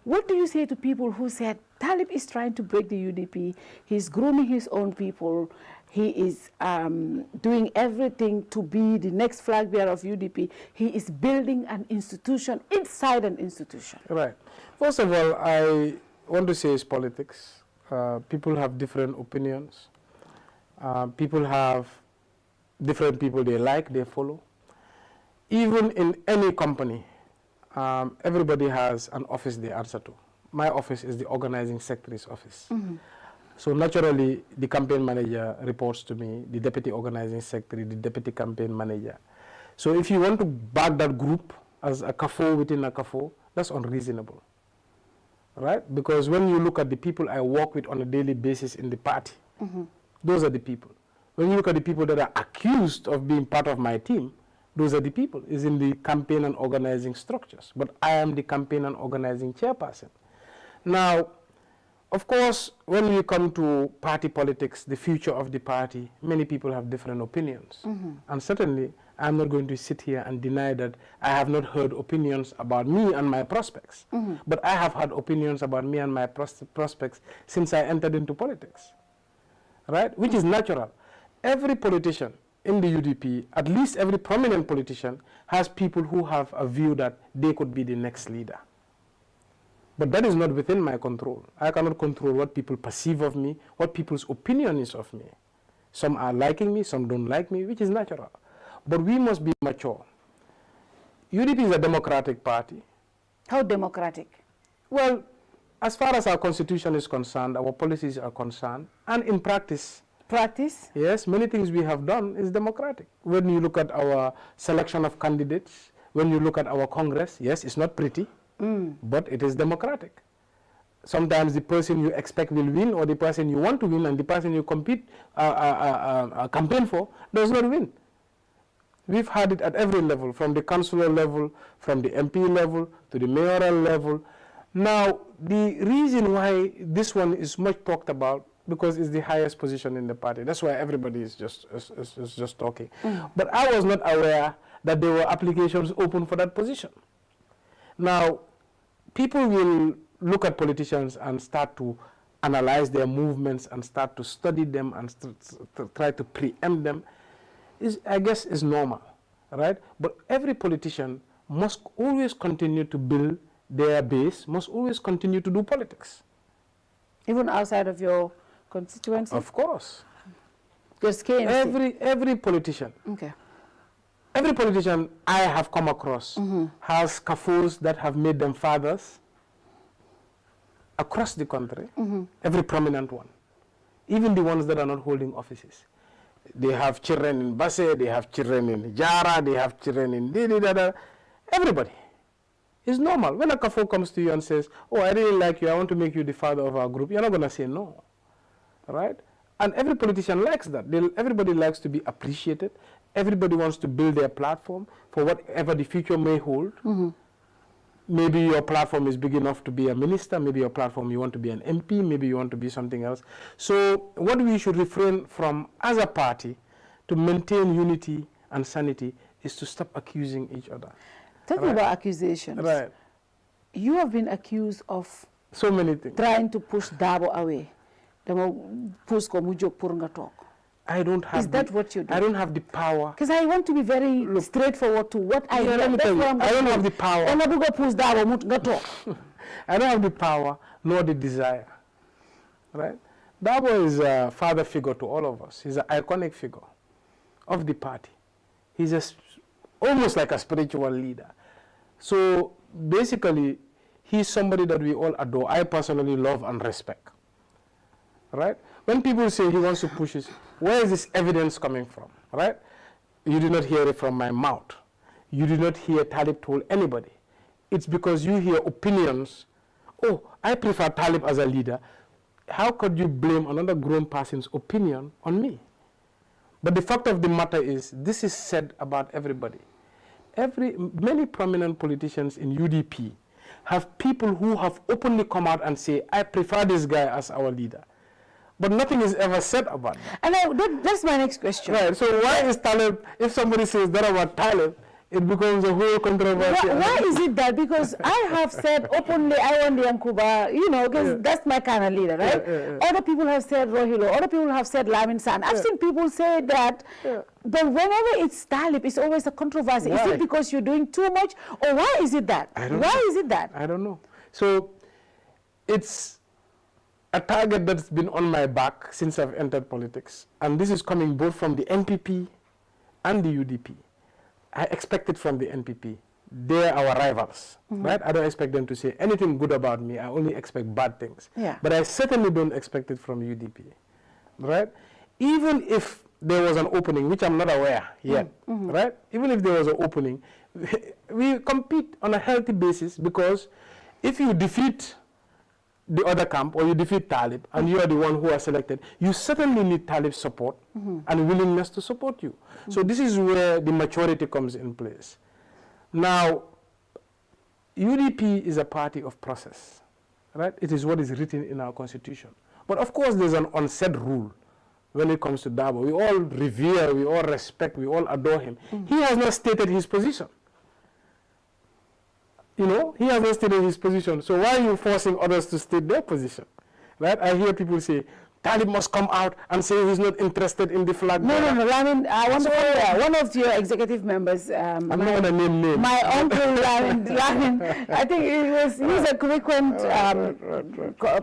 What do you say to people who said Talib is trying to break the UDP, he's grooming his own people, he is doing everything to be the next flag bearer of UDP, he is building an institution inside an institution? Right. First of all, I want to say it's politics. People have different opinions. People have different people they like, they follow. Even in any company, everybody has an office they answer to. My office is the organizing secretary's office. So naturally, the campaign manager reports to me, the deputy organizing secretary, the deputy campaign manager. So if you want to back that group as a CAFO within a CAFO, that's unreasonable, right? Because when you look at the people I work with on a daily basis in the party, those are the people. When you look at the people that are accused of being part of my team, those are the people. It's in the campaign and organizing structures. But I am the campaign and organizing chairperson. Now, of course, when we come to party politics, the future of the party, many people have different opinions. And certainly, I'm not going to sit here and deny that I have not heard opinions about me and my prospects. But I have had opinions about me and my prospects since I entered into politics, right? Which is natural. Every politician in the UDP, at least every prominent politician, has people who have a view that they could be the next leader. But that is not within my control. I cannot control what people perceive of me, what people's opinion is of me. Some are liking me, some don't like me, which is natural. But we must be mature. UDP is a democratic party. How democratic? Well, as far as our constitution is concerned, our policies are concerned, and in practice, yes, many things we have done is democratic. When you look at our selection of candidates, when you look at our Congress, yes, it's not pretty, but it is democratic. Sometimes the person you expect will win, or the person you want to win, and the person you campaign for does not win. We've had it at every level, from the councillor level, from the MP level, to the mayoral level. Now, the reason why this one is much talked about, because it's the highest position in the party. That's why everybody is just talking. But I was not aware that there were applications open for that position. Now, people will look at politicians and start to analyze their movements and start to study them and try to preempt them. I guess is normal, right? But every politician must always continue to build their base, must always continue to do politics. Even outside of your constituency? Of course. Just every politician. Okay. Every politician I have come across has CAFOs that have made them fathers across the country, every prominent one, even the ones that are not holding offices. They have children in Basse, they have children in Jara, they have children in everybody. It's normal. When a CAFO comes to you and says, oh, I really like you, I want to make you the father of our group, you're not going to say no, right? And every politician likes that. Everybody likes to be appreciated. Everybody wants to build their platform for whatever the future may hold. Maybe your platform is big enough to be a minister, maybe your platform you want to be an MP, maybe you want to be something else. So what we should refrain from as a party to maintain unity and sanity is to stop accusing each other. Talking about accusations, right? You have been accused of so many things. Trying to push Dabo away. I don't have. Is that what you do? I don't have the power. Because I want to be very straightforward to what I let me tell you, I don't have the power. I don't have the power nor the desire. Right? Dabo is a father figure to all of us. He's an iconic figure of the party. He's almost like a spiritual leader. So basically, he's somebody that we all adore. I personally love and respect. Right? When people say he wants to push this, where is this evidence coming from? Right? You did not hear it from my mouth. You did not hear Talib told anybody. It's because you hear opinions. Oh, I prefer Talib as a leader. How could you blame another grown person's opinion on me? But the fact of the matter is, this is said about everybody. Many prominent politicians in UDP have people who have openly come out and say, I prefer this guy as our leader. But nothing is ever said about that. And that's my next question. Right, so why is Talib, if somebody says that about Talib, it becomes a whole controversy. Why is it that? Because I have said openly, I want the Yankuba, you know, because that's my kind of leader, right? Other people have said Rohilo, other people have said Lamin San. I've seen people say that, but whenever it's Talib, it's always a controversy. Why? Is it because you're doing too much, or why is it that? Why is it that? I don't know. So it's a target that's been on my back since I've entered politics. And this is coming both from the NPP and the UDP. I expect it from the NPP. They're our rivals, right? I don't expect them to say anything good about me. I only expect bad things. But I certainly don't expect it from UDP, right? Even if there was an opening, which I'm not aware yet, right? Even if there was an opening, we compete on a healthy basis, because if you defeat the other camp, or you defeat Talib, and you are the one who are selected, you certainly need Talib's support and willingness to support you. So this is where the maturity comes in place. Now, UDP is a party of process, right? It is what is written in our constitution. But of course, there's an unsaid rule when it comes to Dabo. We all revere, we all respect, we all adore him. He has not stated his position. You know, he has not stated his position. So why are you forcing others to state their position? Right? I hear people say, Talib must come out and say he's not interested in the flag. No, Lamin, one of your executive members, I'm not going to name names. My uncle, Lamin, I think he's a frequent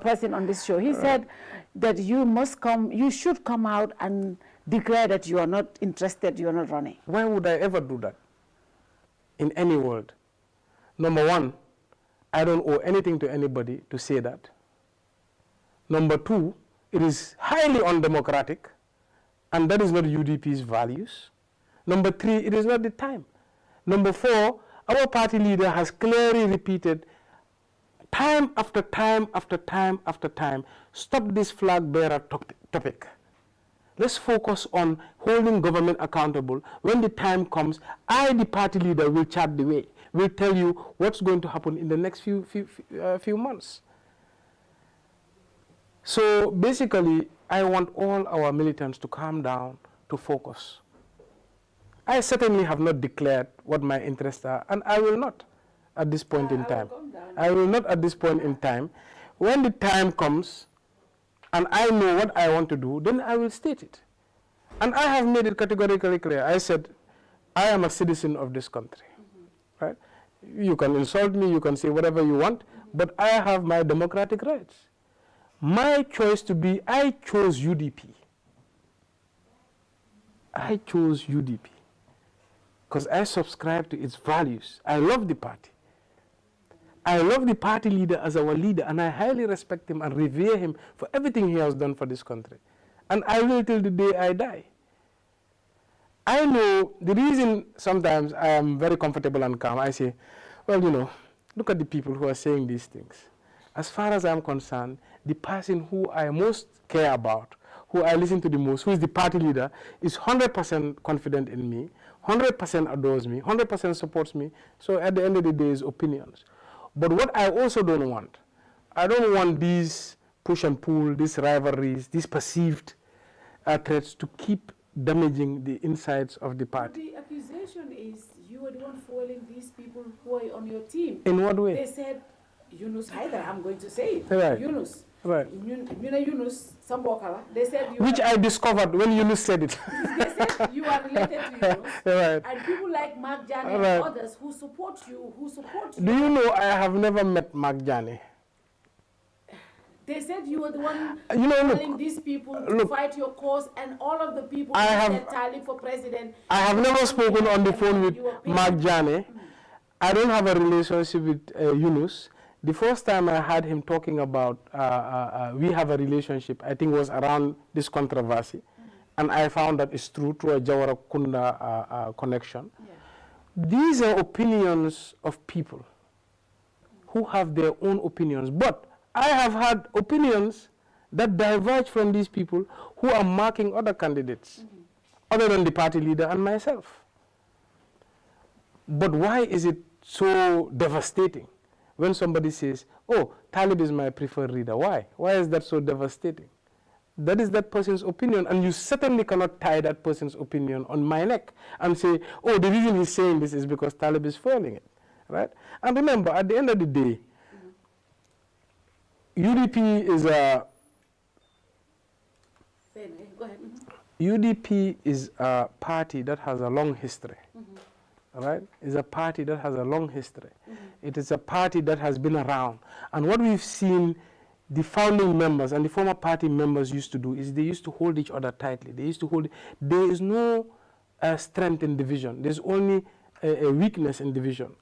person on this show. He said that you should come out and declare that you are not interested, you are not running. Why would I ever do that in any world? Number one, I don't owe anything to anybody to say that. Number two, it is highly undemocratic, and that is not UDP's values. Number three, it is not the time. Number four, our party leader has clearly repeated time after time after time after time, stop this flag bearer topic. Let's focus on holding government accountable. When the time comes, I, the party leader, will chart the way. Will tell you what's going to happen in the next few months. So basically, I want all our militants to calm down, to focus. I certainly have not declared what my interests are, and I will not at this point in time. I will not at this point in time. When the time comes, and I know what I want to do, then I will state it. And I have made it categorically clear. I said, I am a citizen of this country. Right? You can insult me, you can say whatever you want, but I have my democratic rights. My choice to be, I chose UDP. I chose UDP because I subscribe to its values. I love the party. I love the party leader as our leader, and I highly respect him and revere him for everything he has done for this country. And I will till the day I die. I know the reason sometimes I am very comfortable and calm. I say, well, you know, look at the people who are saying these things. As far as I'm concerned, the person who I most care about, who I listen to the most, who is the party leader, is 100% confident in me, 100% adores me, 100% supports me. So at the end of the day, is opinions. But what I also don't want, I don't want these push and pull, these rivalries, these perceived threats to keep damaging the insides of the party. The accusation is you are the one foiling these people who are on your team. In what way? They said, Yunus Haidar, I'm going to say it. Right. Yunus. Right. Yunus Sambokala. They said you which I discovered when Yunus said it. They said you are related to Yunus. Right. And people like Mark Jani and others who support you, Do you know I have never met Mark Jani? They said you were the one telling these people to fight your cause, and all of the people who said Talib for president. I have never spoken on the phone with Mark Jani. I don't have a relationship with Yunus. The first time I heard him talking about we have a relationship, I think was around this controversy. And I found that it's true through a Jawara Kunda connection. These are opinions of people who have their own opinions. But I have had opinions that diverge from these people who are marking other candidates, other than the party leader and myself. But why is it so devastating when somebody says, oh, Talib is my preferred leader? Why? Why is that so devastating? That is that person's opinion, and you certainly cannot tie that person's opinion on my neck and say, oh, the reason he's saying this is because Talib is foiling it, right? And remember, at the end of the day, UDP is a UDP is a party that has a long history, right? It's a party that has a long history. It is a party that has been around, and what we've seen the founding members and the former party members used to do is they used to hold each other tightly. They used to hold. There is no strength in division. There's only a weakness in division.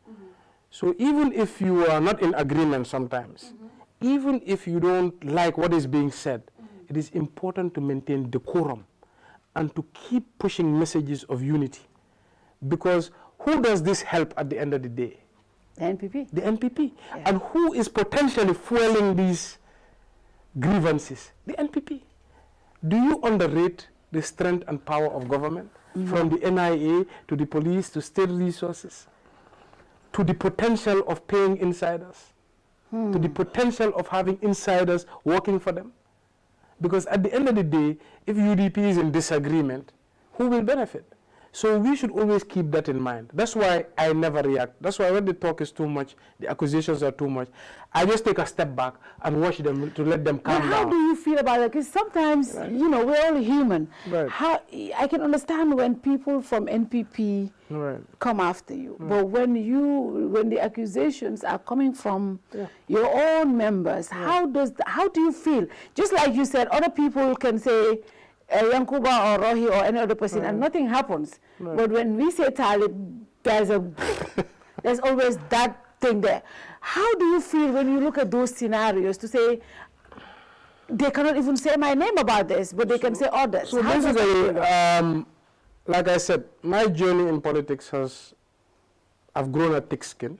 So even if you are not in agreement sometimes, even if you don't like what is being said, it is important to maintain decorum and to keep pushing messages of unity. Because who does this help at the end of the day? The NPP. The NPP. Yeah. And who is potentially fueling these grievances? The NPP. Do you underrate the strength and power of government? From the NIA to the police to state resources, to the potential of paying insiders, to the potential of having insiders working for them? Because at the end of the day, if UDP is in disagreement, who will benefit? So we should always keep that in mind. That's why I never react. That's why when the talk is too much, the accusations are too much, I just take a step back and watch them to let them calm down. How do you feel about it? Because sometimes, you know, we're all human. Right. How, I can understand when people from NPP come after you. But when the accusations are coming from your own members, how do you feel? Just like you said, other people can say, Yankuba or Rohi or any other person, and nothing happens. But when we say Talib, there's always that thing there. How do you feel when you look at those scenarios to say, they cannot even say my name about this, but they can say others? So basically, like I said, my journey in politics I've grown a thick skin.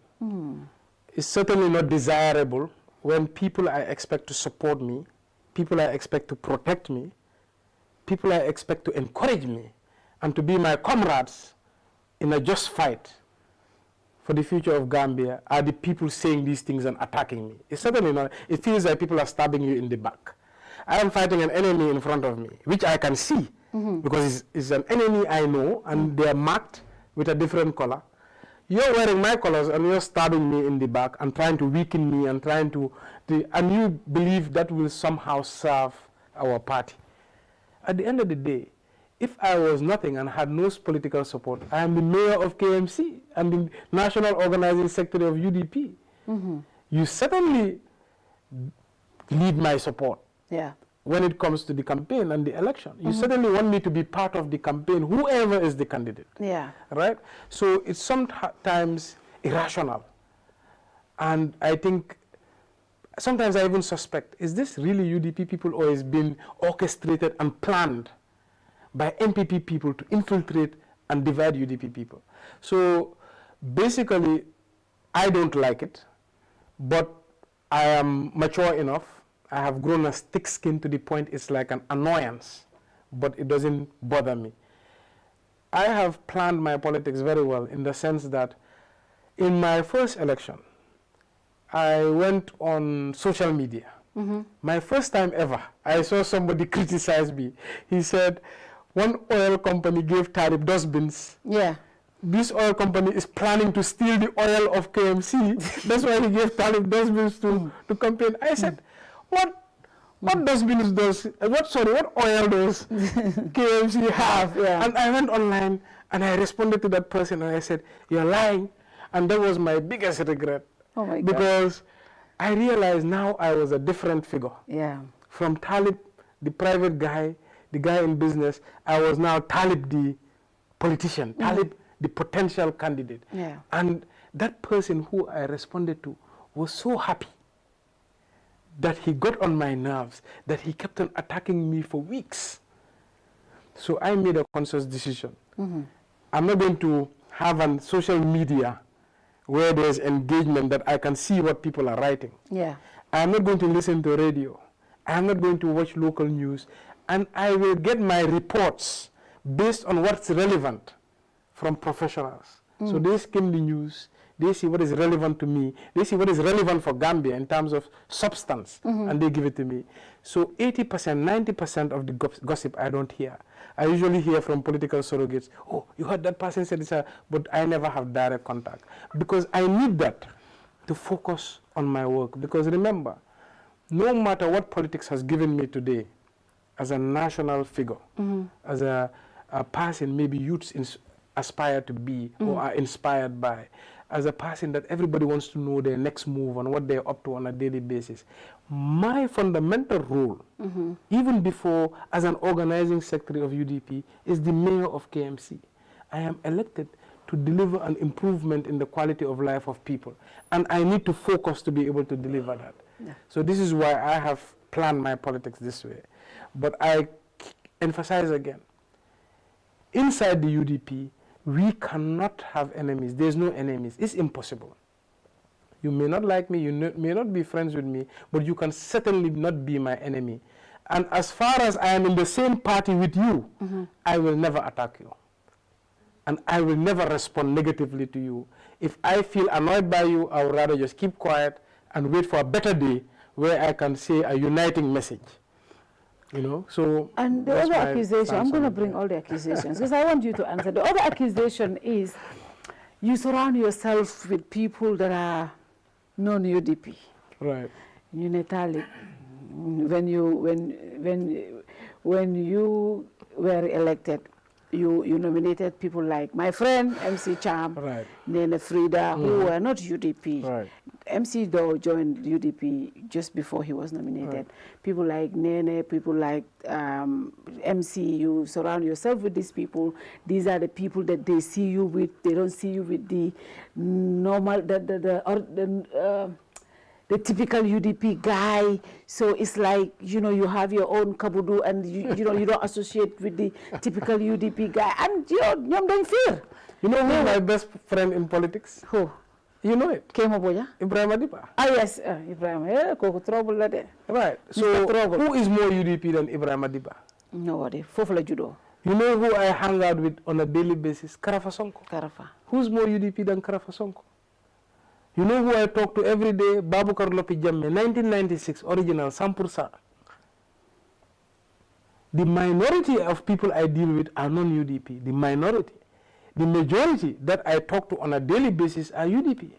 It's certainly not desirable when people I expect to support me, people I expect to protect me, people I expect to encourage me and to be my comrades in a just fight for the future of Gambia are the people saying these things and attacking me. It's certainly not. It feels like people are stabbing you in the back. I am fighting an enemy in front of me, which I can see because it's an enemy I know, and they are marked with a different color. You're wearing my colors and you're stabbing me in the back and trying to weaken me and and you believe that will somehow serve our party. At the end of the day, if I was nothing and had no political support, I am the mayor of KMC and the national organizing secretary of UDP. You certainly need my support when it comes to the campaign and the election. You certainly want me to be part of the campaign, whoever is the candidate. Right? So it's sometimes irrational. And I think sometimes I even suspect, is this really UDP people, or is being orchestrated and planned by NPP people to infiltrate and divide UDP people? So basically, I don't like it, but I am mature enough. I have grown a thick skin to the point it's like an annoyance, but it doesn't bother me. I have planned my politics very well in the sense that in my first election, I went on social media. My first time ever, I saw somebody criticize me. He said, one oil company gave Talib dustbins. This oil company is planning to steal the oil of KMC. That's why he gave Talib dustbins to campaign. I said, what dustbins does, what oil does KMC have? And I went online and I responded to that person and I said, you're lying. And that was my biggest regret. Oh my God. Because I realized now I was a different figure. From Talib, the private guy, the guy in business, I was now Talib, the politician, Talib, the potential candidate. And that person who I responded to was so happy that he got on my nerves, that he kept on attacking me for weeks. So I made a conscious decision. I'm not going to have on social media where there's engagement that I can see what people are writing. I'm not going to listen to radio. I'm not going to watch local news. And I will get my reports based on what's relevant from professionals. So they skim the news, they see what is relevant to me, they see what is relevant for Gambia in terms of substance, and they give it to me. So 80%, 90% of the gossip I don't hear. I usually hear from political surrogates, oh, you heard that person said this, but I never have direct contact. Because I need that to focus on my work. Because remember, no matter what politics has given me today, as a national figure, as a person maybe youths aspire to be or are inspired by, as a person that everybody wants to know their next move and what they're up to on a daily basis. My fundamental role, even before as an organizing secretary of UDP, is the mayor of KMC. I am elected to deliver an improvement in the quality of life of people. And I need to focus to be able to deliver that. Yeah. So this is why I have planned my politics this way. But I emphasize again, inside the UDP, we cannot have enemies. There's no enemies. It's impossible. You may not like me, you may not be friends with me, but you can certainly not be my enemy. And as far as I am in the same party with you, I will never attack you. And I will never respond negatively to you. If I feel annoyed by you, I would rather just keep quiet and wait for a better day where I can say a uniting message. You know, so. And the other accusation, I'm going to bring all the accusations because I want you to answer. The other accusation is you surround yourself with people that are non-UDP. Right. You know, Talib, when you were elected, you nominated people like my friend MC Cham, right, Nene Frida, who were not UDP. Right. MC though joined UDP just before he was nominated. Right. People like Nene, people like MC, you surround yourself with these people. These are the people that they see you with. They don't see you with the normal, the typical UDP guy. So it's like, you know, you have your own kabudu and you know, you don't associate with the typical UDP guy. And you don't fear. You know who my best friend in politics? Who? You know it. Kemo Boya? Ibrahim Adiba. Ah, yes, Ibrahim. Yeah, trouble la de. Right. So who is more UDP than Ibrahim Adiba? Nobody. Fofula Judo. You know who I hang out with on a daily basis? Karafa Sonko. Karafa. Who's more UDP than Karafa Sonko? You know who I talk to every day? Babukar Lopi Jammeh, 1996, original, 100%. The minority of people I deal with are non-UDP, the minority. The majority that I talk to on a daily basis are UDP.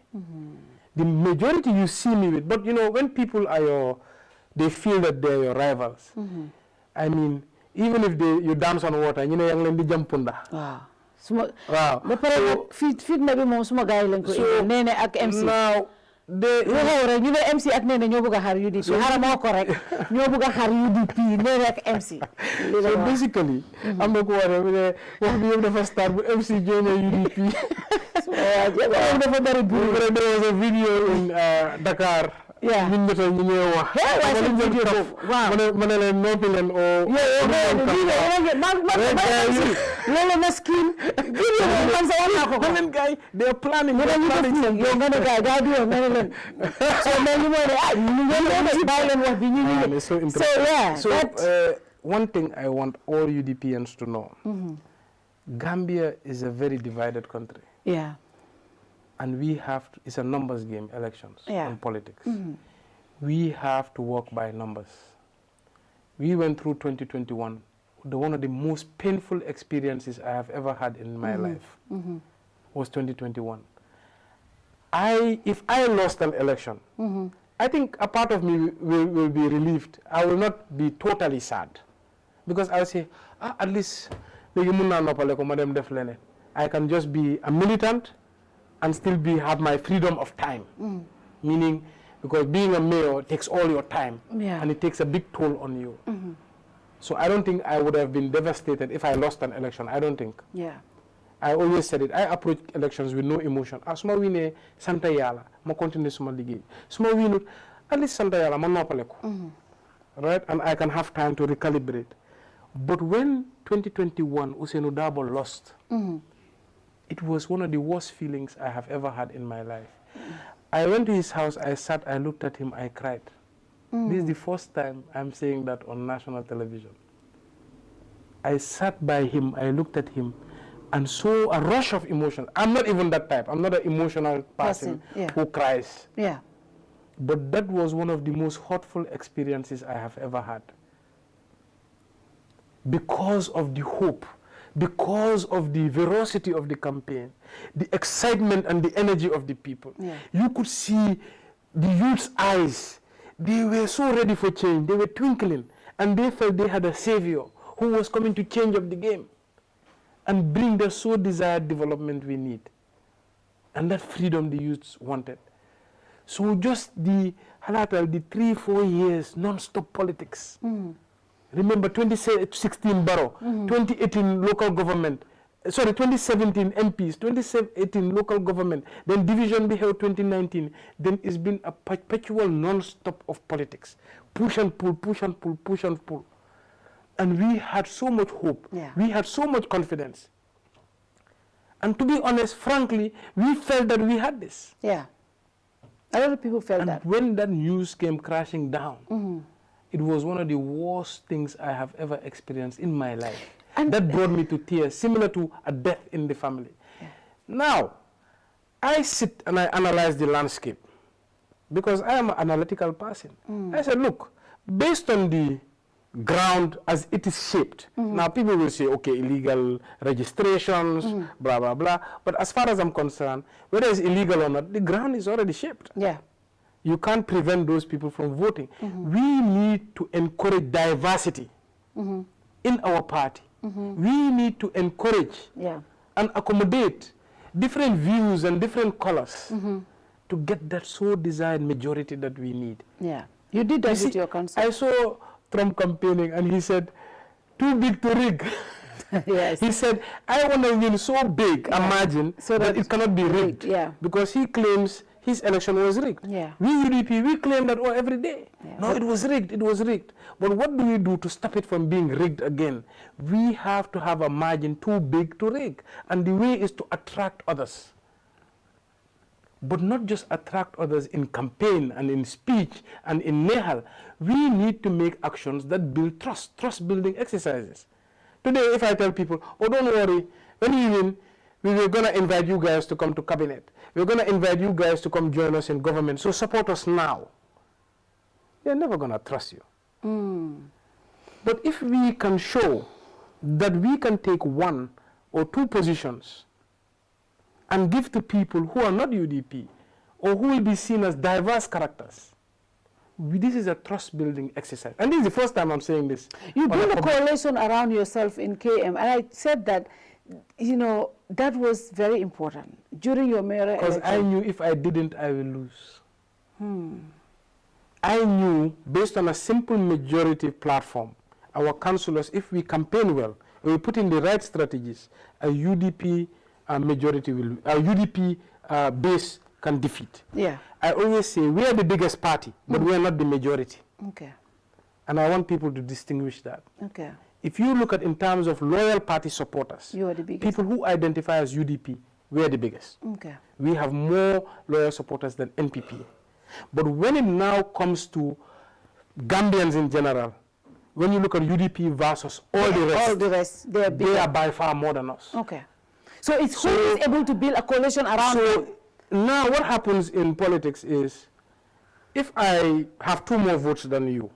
The majority you see me with, but you know, when people are they feel that they're your rivals. I mean, even if you dance on water, you know, yang len di jampunda. Wow. So, feed maybe mo suma guy lang ko Nene ak MC. Now you know MC ak Nene ñoo bëgg xar UDP. Xara mo correct. Ñoo bëgg xar UDP Nene ak MC. So basically, am na ko wara wax bi yëpp dafa start bu MC join UDP. So dafa bari bu there was a video in Dakar. Yeah. Wow. They're planning. So yeah. So one thing I want all UDPians to know: Gambia is a very divided country. Yeah. And we have to, it's a numbers game, elections and politics. We have to work by numbers. We went through 2021, one of the most painful experiences I have ever had in my life was 2021. If I lost an election, I think a part of me will be relieved. I will not be totally sad. Because I'll say, at least, I can just be a militant and still have my freedom of time. Meaning, because being a mayor takes all your time, and it takes a big toll on you. So I don't think I would have been devastated if I lost an election. I don't think. Yeah. I always said it. I approach elections with no emotion. Suma wine Santa Yala, ma continue suma ligi. Suma wine at least Santa Yala, ma nopaleko. Right? And I can have time to recalibrate. But when 2021 Ousainou Darboe lost, it was one of the worst feelings I have ever had in my life. I went to his house, I sat, I looked at him, I cried. This is the first time I'm saying that on national television. I sat by him, I looked at him. And so a rush of emotion. I'm not even that type. I'm not an emotional person who cries. Yeah. But that was one of the most hurtful experiences I have ever had. Because of the hope, because of the veracity of the campaign, the excitement and the energy of the people. Yeah. You could see the youth's eyes. They were so ready for change. They were twinkling. And they felt they had a savior who was coming to change up the game and bring the so desired development we need. And that freedom the youths wanted. So just the 3-4 years non-stop politics. Remember 2016 borough, 2018 local government, 2017 MPs, 2018 local government, then division be held 2019. Then it's been a perpetual non-stop of politics. Push and pull, push and pull, push and pull. And we had so much hope. Yeah. We had so much confidence. And to be honest, frankly, we felt that we had this. Yeah. A lot of people felt and that. When that news came crashing down, it was one of the worst things I have ever experienced in my life. And that brought me to tears, similar to a death in the family. Yeah. Now, I sit and I analyze the landscape because I am an analytical person. I said, look, based on the ground as it is shaped, now people will say, okay, illegal registrations, blah, blah, blah. But as far as I'm concerned, whether it's illegal or not, the ground is already shaped. Yeah. You can't prevent those people from voting. We need to encourage diversity in our party. We need to encourage and accommodate different views and different colors to get that so desired majority that we need. Yeah, you did that with your council. I saw Trump campaigning and he said, too big to rig. Yes. He said, I want to win so big, imagine, so that it cannot be rigged. Yeah. Because he claims his election was rigged. Yeah. We UDP, we claim that every day. Yeah. No, it was rigged, it was rigged. But what do we do to stop it from being rigged again? We have to have a margin too big to rig. And the way is to attract others. But not just attract others in campaign and in speech and in nehal. We need to make actions that build trust, trust-building exercises. Today, if I tell people, oh, don't worry, when we win, we were going to invite you guys to come to cabinet. We're going to invite you guys to come join us in government, so support us now. They're never going to trust you. But if we can show that we can take 1 or 2 positions and give to people who are not UDP or who will be seen as diverse characters, this is a trust-building exercise. And this is the first time I'm saying this. You build a coalition around yourself in KM, and I said that, you know, that was very important during your mayoral election. Because I knew if I didn't, I will lose. I knew, based on a simple majority platform, our councillors, if we campaign well, we put in the right strategies, a UDP majority will, a UDP base can defeat. Yeah. I always say we are the biggest party, but we are not the majority. Okay. And I want people to distinguish that. Okay. If you look at in terms of loyal party supporters, you are the biggest. People who identify as UDP, we are the biggest. Okay. We have more loyal supporters than NPP. But when it now comes to Gambians in general, when you look at UDP versus all the rest, they are by far more than us. Okay. So it's who is able to build a coalition around them. Now what happens in politics is, if I have 2 more votes than you,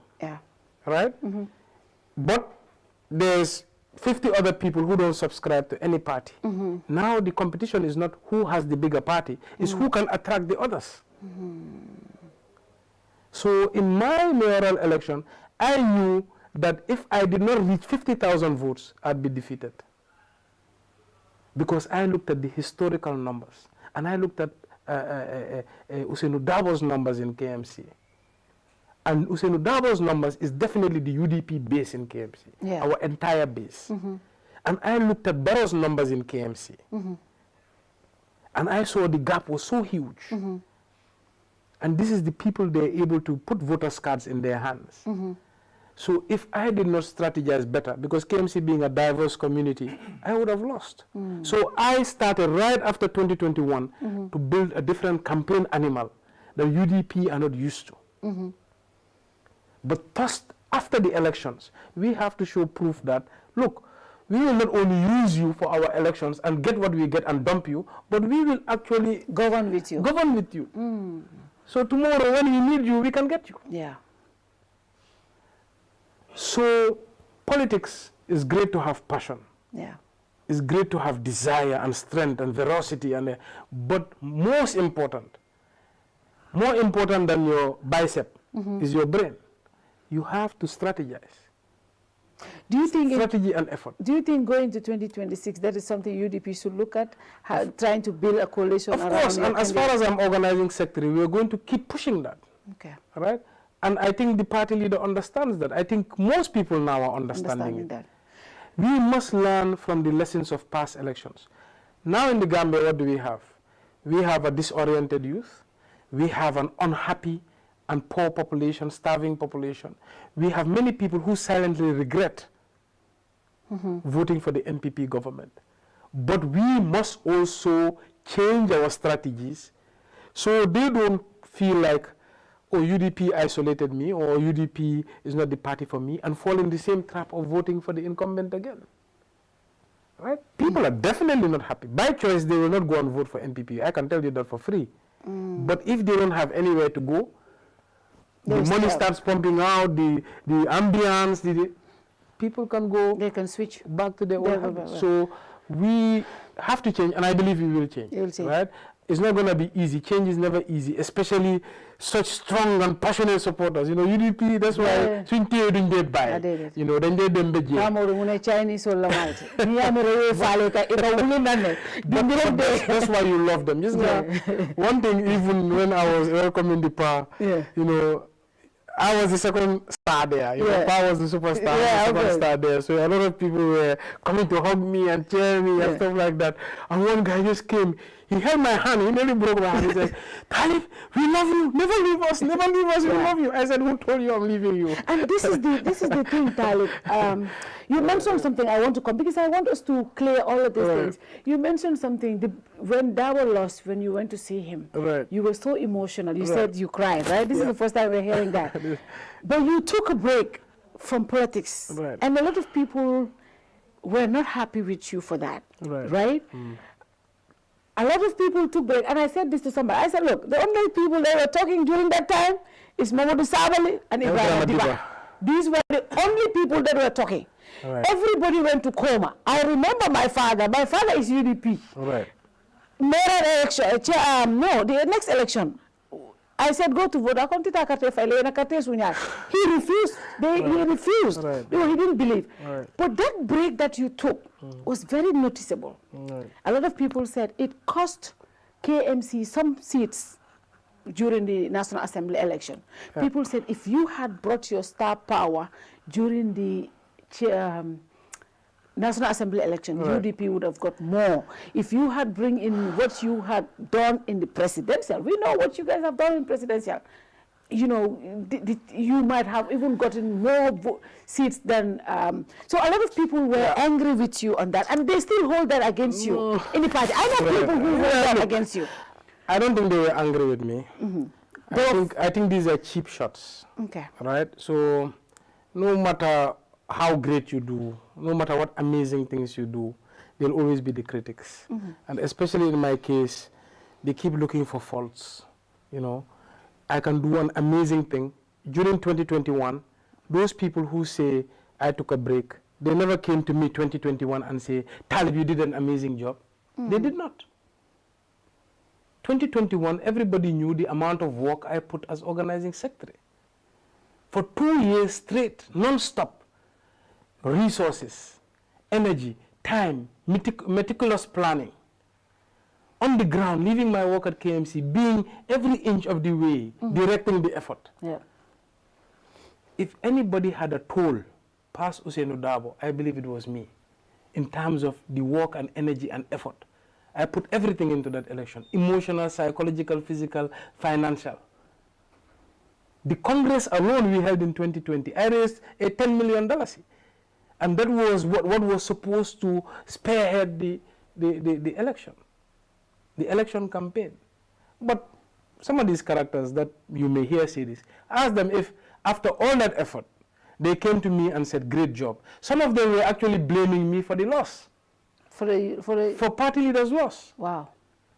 right? But there's 50 other people who don't subscribe to any party. Now the competition is not who has the bigger party, it's who can attract the others. So in my mayoral election, I knew that if I did not reach 50,000 votes, I'd be defeated. Because I looked at the historical numbers, and I looked at Ousseynou Dabo's numbers in KMC. And Ousseynou Dabo's numbers is definitely the UDP base in KMC, our entire base. And I looked at Barrow's numbers in KMC. And I saw the gap was so huge. And this is the people they're able to put voters' cards in their hands. So if I did not strategize better, because KMC being a diverse community, I would have lost. So I started right after 2021 to build a different campaign animal that UDP are not used to. But just after the elections, we have to show proof that, look, we will not only use you for our elections and get what we get and dump you, but we will actually govern with you. Govern with you. So tomorrow when we need you, we can get you. Yeah. So politics is great to have passion. Yeah. It's great to have desire and strength and veracity, but more important than your bicep is your brain. You have to strategize. Do you think strategy and effort? Do you think going to 2026 that is something UDP should look at, trying to build a coalition? Of course, and as far as I'm organizing secretary, we are going to keep pushing that. Okay. All right. And I think the party leader understands that. I think most people now are understanding that. We must learn from the lessons of past elections. Now in the Gambia, what do we have? We have a disoriented youth. We have an unhappy and poor population, starving population. We have many people who silently regret voting for the NPP government. But we must also change our strategies so they don't feel like, oh, UDP isolated me, or UDP is not the party for me, and fall in the same trap of voting for the incumbent again. Right? People are definitely not happy. By choice, they will not go and vote for NPP. I can tell you that for free. But if they don't have anywhere to go, the money starts pumping out, the ambience, people can go. They can switch back to their own habits. So we have to change, and I believe we will change. Right? It's not going to be easy. Change is never easy, especially such strong and passionate supporters. You know, UDP, that's why Swinty didn't get by. You know, then they didn't be Chinese or That's why you love them. Just one thing, even when I was welcoming the PA, you know, I was the second star there. You know, PA was the superstar, superstar there. So a lot of people were coming to hug me and cheer me and stuff like that. And one guy just came. He held my hand. He nearly broke my hand. He said, "Talib, we love you. Never leave us. Never leave us. We love you." I said, "Who told you I'm leaving you?" And this is the thing, Talib. You mentioned something I want to come, because I want us to clear all of these things. You mentioned something, when Dawa lost, when you went to see him, you were so emotional. You said you cried, right? This is the first time we're hearing that. But you took a break from politics. And a lot of people were not happy with you for that, right? A lot of people took break, and I said this to somebody. I said, look, the only people that were talking during that time is Mamadou Sabali and Ibrahim Adiba. These were the only people that were talking. Everybody went to coma. I remember my father. My father is UDP. Mayoral election, the next election, I said, go to vote. He refused. He refused. He didn't believe. But that break that you took was very noticeable. A lot of people said it cost KMC some seats during the National Assembly election. People said if you had brought your star power during the National Assembly election, UDP would have got more. If you had bring in what you had done in the presidential, we know what you guys have done in presidential, you know, you might have even gotten more seats than, so a lot of people were angry with you on that, and they still hold that against you in the party. I know people who hold that against you. I don't think they were angry with me. I think these are cheap shots. Right? So no matter how great you do, no matter what amazing things you do, there'll always be the critics. And especially in my case, they keep looking for faults. You know, I can do an amazing thing. During 2021, those people who say I took a break, they never came to me 2021 and say, Talib, you did an amazing job. They did not. 2021, everybody knew the amount of work I put as organizing secretary. For 2 years straight, non-stop, resources, energy, time, meticulous planning. On the ground, leaving my work at KMC, being every inch of the way, directing the effort. If anybody had a toll past Usainu Dabo, I believe it was me, in terms of the work and energy and effort. I put everything into that election, emotional, psychological, physical, financial. The Congress alone we held in 2020, I raised a $10 million. And that was what was supposed to spearhead the election, the election campaign. But some of these characters that you may hear say this, ask them if after all that effort, they came to me and said, great job. Some of them were actually blaming me for the loss. For party leaders' loss. Wow.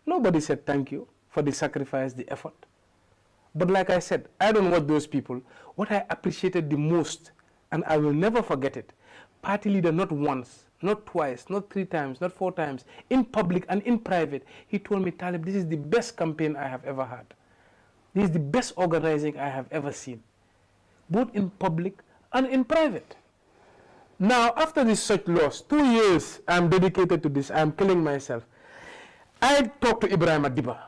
Nobody said thank you for the sacrifice, the effort. But like I said, I don't watch those people. What I appreciated the most, and I will never forget it, party leader not once, not twice, not 3 times, not 4 times, in public and in private, he told me, Talib, this is the best campaign I have ever had. This is the best organizing I have ever seen, both in public and in private. Now, after this such loss, 2 years I'm dedicated to this, I'm killing myself. I talked to Ibrahim Adiba.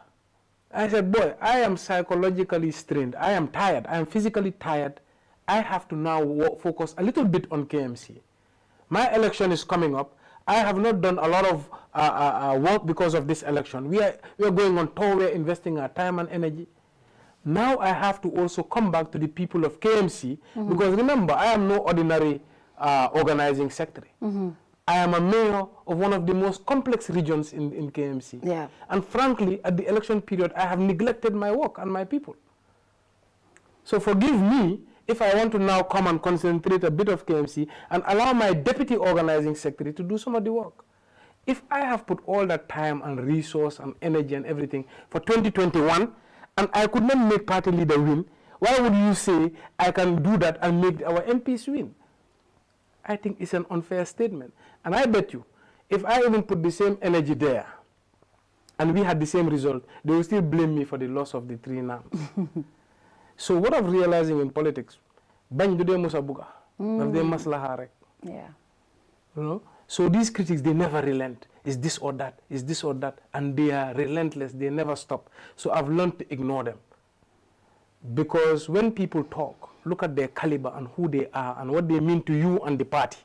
I said, boy, I am psychologically strained. I am tired. I am physically tired. I have to now focus a little bit on KMC. My election is coming up. I have not done a lot of work because of this election. We are going on tour. We are investing our time and energy. Now I have to also come back to the people of KMC, because remember, I am no ordinary organizing secretary. I am a mayor of one of the most complex regions in KMC. Yeah. And frankly, at the election period, I have neglected my work and my people. So forgive me if I want to now come and concentrate a bit of KMC and allow my deputy organizing secretary to do some of the work. If I have put all that time and resource and energy and everything for 2021, and I could not make party leader win, why would you say I can do that and make our MPs win? I think it's an unfair statement. And I bet you, if I even put the same energy there, and we had the same result, they will still blame me for the loss of the 3 names. So what I'm realizing in politics, bañ du dee musa buga, daf dee maslaha rek. Yeah. You know? So these critics, they never relent. Is this or that? Is this or that? And they are relentless. They never stop. So I've learned to ignore them. Because when people talk, look at their caliber and who they are and what they mean to you and the party.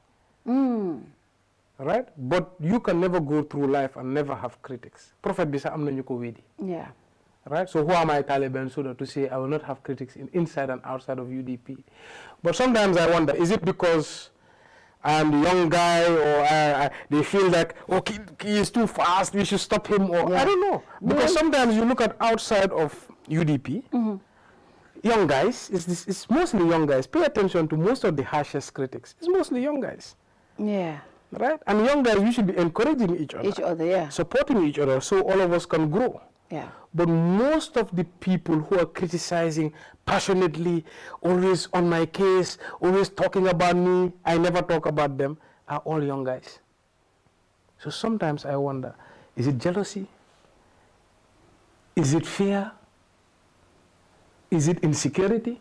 Right? But you can never go through life and never have critics. Prophet Bisa amna ñuko wedi. Yeah. Right? So who am I, Talib Bensouda, to say I will not have critics inside and outside of UDP? But sometimes I wonder, is it because I'm the young guy, or they feel like, oh, he is too fast, we should stop him, or I don't know. Because sometimes you look at outside of UDP, young guys, it's mostly young guys. Pay attention to most of the harshest critics. It's mostly young guys. Yeah. Right? And young guys, we should be encouraging each other. Each other, yeah. Supporting each other so all of us can grow. Yeah. But most of the people who are criticizing passionately, always on my case, always talking about me, I never talk about them, are all young guys. So sometimes I wonder, is it jealousy? Is it fear? Is it insecurity?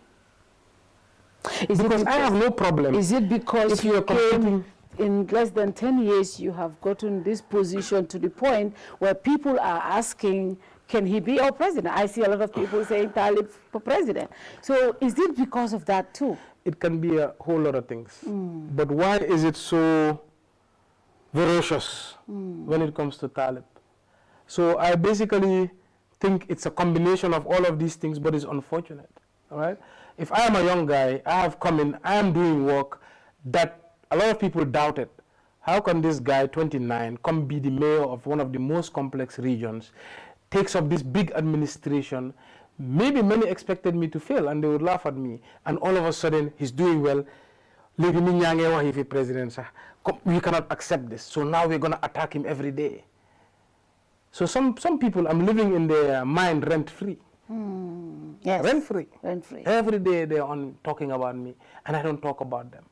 Because I have no problem. Is it because if you are competing in less than 10 years, you have gotten this position to the point where people are asking, can he be our president? I see a lot of people saying Talib for president. So is it because of that too? It can be a whole lot of things. But why is it so ferocious when it comes to Talib? So I basically think it's a combination of all of these things, but it's unfortunate. All right? If I am a young guy, I have come in, I am doing work that a lot of people doubted. How can this guy, 29, come be the mayor of one of the most complex regions, takes up this big administration? Maybe many expected me to fail and they would laugh at me. And all of a sudden, he's doing well. We cannot accept this. So now we're going to attack him every day. So some people, I'm living in their mind rent-free. Yes. Rent-free. Rent-free. Every day they're on talking about me, and I don't talk about them.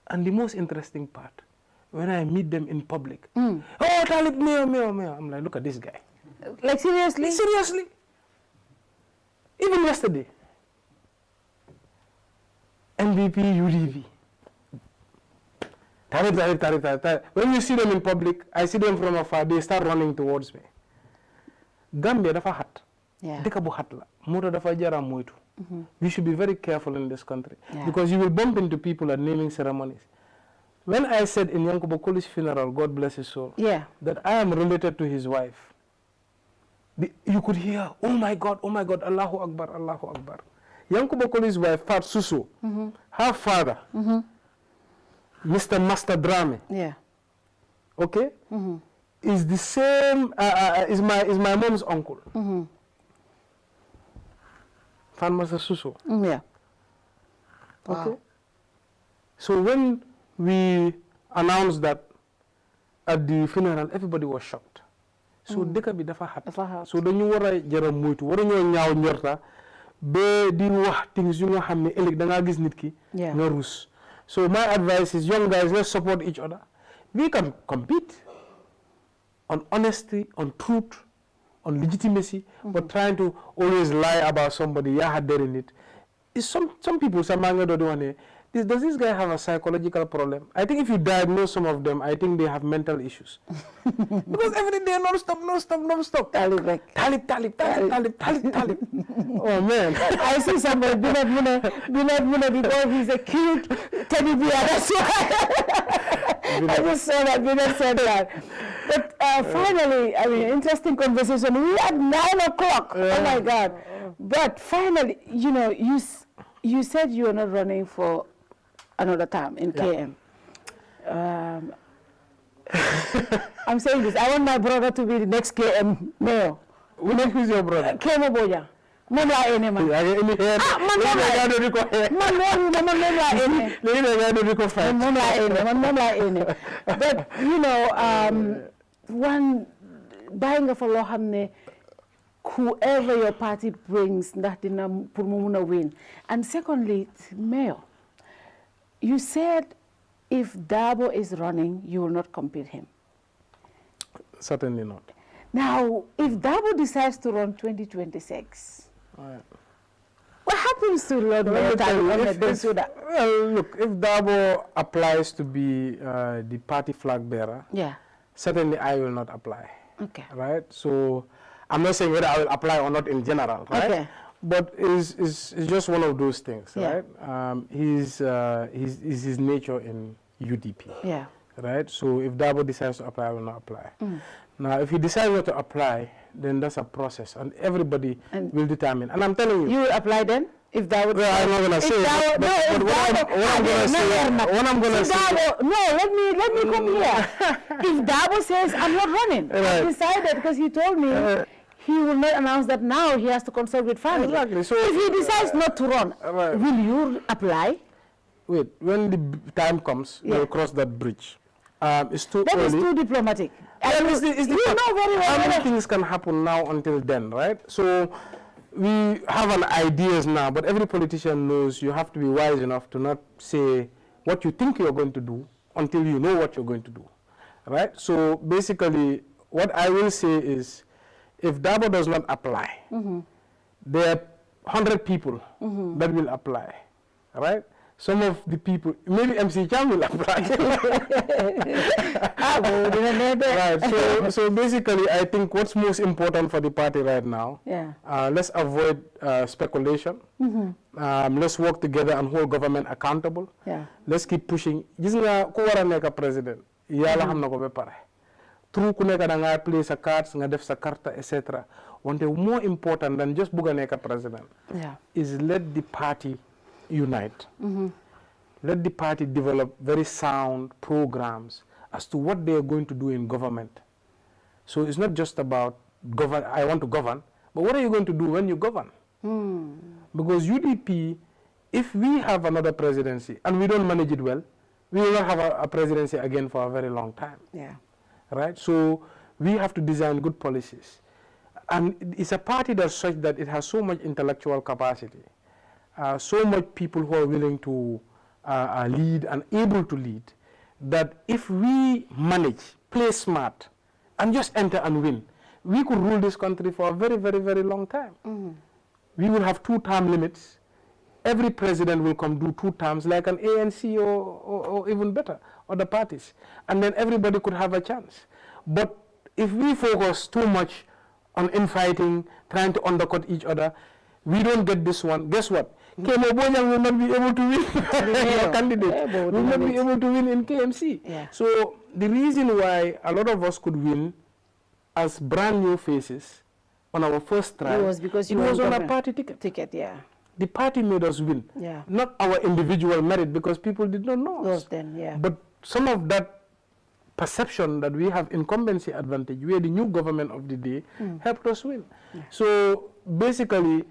And the most interesting part, when I meet them in public, oh, Talib, mayor. I'm like, look at this guy. Like seriously? Seriously. Even yesterday, MVP, UDP. Talib. When you see them in public, I see them from afar, they start running towards me. Gambia dafa hat. Deka bu hat la. Moto dafa jara moytu. We should be very careful in this country because you will bump into people at naming ceremonies. When I said in Yankuba Koli's funeral, God bless his soul, that I am related to his wife, you could hear, oh my God, Allahu Akbar, Allahu Akbar. Yankuba Koli's wife, Fat Susu, her father, Mr. Master Drame, okay, is the same, is my mom's uncle. Fan Master Susu. Wow. Okay. So when we announced that at the funeral, everybody was shocked. So dëkk bi dafa xat. So dañu war a jara moytu waruñoo ñaaw njorta ba di wax things yu nga xam ne ëllëg da ngaa gis nit ki nga rus. So my advice is, young guys, let's support each other. We can compete on honesty, on truth, on legitimacy, but trying to always lie about somebody, in it. Is some people, does this guy have a psychological problem? I think if you diagnose some of them, I think they have mental issues. Because every day, non-stop. Talib. Oh, man. I see somebody, Binad because he's a cute teddy bear. That's why I just saw that Binad said that. But finally, I mean, interesting conversation. We at 9 o'clock. Oh, my God. But finally, you said you were not running for another term in KM. I'm saying this. I want my brother to be the next KM mayor. Who's your brother? KM Oboja. Man la ene man. But one buying for loo xam ne whoever your party brings ndax dina pour mu mun a win. And secondly, mayor, you said if Dabo is running, you will not compete him. Certainly not. Now, if Dabo decides to run 2026, what happens to Lord Mayor Talib Bensouda? Well, look, if Dabo applies to be the party flag bearer, certainly I will not apply. Okay. Right? So I'm not saying whether I will apply or not in general, right? Okay. But it's just one of those things, right? His nature in UDP. Yeah. Right? So if Dabo decides to apply, I will not apply. Now, if he decides not to apply, then that's a process, and everybody will determine. And I'm telling you. You will apply then? If Dabo... Well, I'm not going to say it, but what I'm going to say... No, let me come here. If Dabo says, I'm not running, I decided, because he told me, he will not announce that now he has to consult with family. Exactly. So if he decides not to run, will you apply? Wait, when the time comes, we'll cross that bridge. It's too early. That is too diplomatic. Well, you know very well. How many things can happen now until then, right? So we have an ideas now, but every politician knows you have to be wise enough to not say what you think you're going to do until you know what you're going to do, right? So basically, what I will say is, if Dabo does not apply, there are 100 people that will apply, right? Some of the people, maybe MC Cham will apply. Right. So basically, I think what's most important for the party right now, let's avoid speculation. Let's work together and hold government accountable. Let's keep pushing. Gis nga ku wara nek president, yalla xam nako be pare. True ku nek da nga play sa cards, nga def sa carta, etc. One thing more important than just buga nek president is let the party unite. Let the party develop very sound programs as to what they are going to do in government. So it's not just about I want to govern, but what are you going to do when you govern? Because UDP, if we have another presidency and we don't manage it well, we will not have a presidency again for a very long time. Right? So we have to design good policies. And it's a party that's such that it has so much intellectual capacity. So much people who are willing to lead and able to lead, that if we manage, play smart, and just enter and win, we could rule this country for a very, very, very long time. We will have 2-term limits. Every president will come do 2 terms, like an ANC or even better, other parties. And then everybody could have a chance. But if we focus too much on infighting, trying to undercut each other, we don't get this one. Guess what? Kemo Bonyang will not be able to win. Your candidate will not be able to win in KMC. So the reason why a lot of us could win as brand new faces on our first try was because it was on a party ticket. The party made us win. Not our individual merit, because people did not know us. But some of that perception that we have incumbency advantage, we are the new government of the day, helped us win. So basically,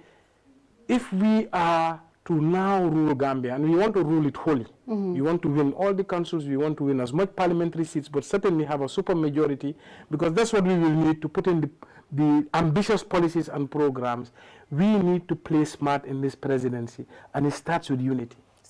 if we are to now rule Gambia, and we want to rule it wholly. We want to win all the councils, we want to win as much parliamentary seats, but certainly have a super majority, because that's what we will need to put in the ambitious policies and programs. We need to play smart in this presidency, and it starts with unity.